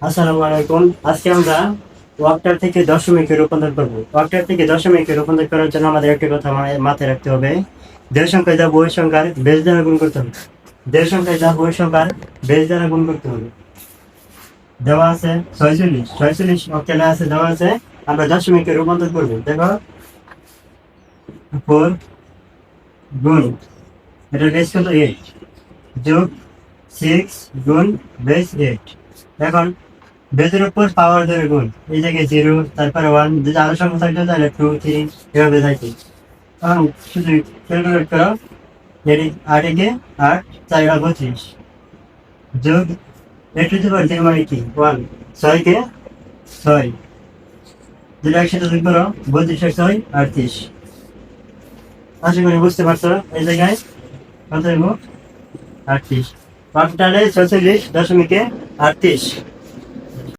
আসসালামু আলাইকুম। আজকে আমরা ওয়াক্টার থেকে দশমিকে রূপান্তর করব। ওয়াক্টার থেকে দশমিকে রূপান্তর করার জন্য আমাদের একটা কথা মাথায় রাখতে হবে। দেড় সংখ্যায় যা বই সংখ্যার বেজ দ্বারা গুণ করতে হবে। দেড় সংখ্যায় যা বই সংখ্যার বেজ দ্বারা গুণ করতে হবে। দেওয়া আছে 46, 46 অক্টালে আছে, দেওয়া আছে। আমরা দশমিকে রূপান্তর করবো। দেখো, 4 গুণ এটা বেজ কত 8 যোগ 6 গুণ বেজ 8। এখন বেজের উপর পাওয়ার ধরে গুণ, এই জায়গায় 0, তারপরে 1, যদি আরো সংখ্যা থাকতো তাহলে 2 3 এভাবে থাকতো। এখন শুধু ক্যালকুলেট করো। এটি 8 একে 8, 4 32 যোগ 8 টু দি পাওয়ার 0 মানে কি 1, 6 কে 6, যেটা একসাথে যোগ করো 32 আর 6 38। আশা করি বুঝতে পারছো। এই জায়গায় কত হইব 38, বাকিটালে 46 দশমিকে 38।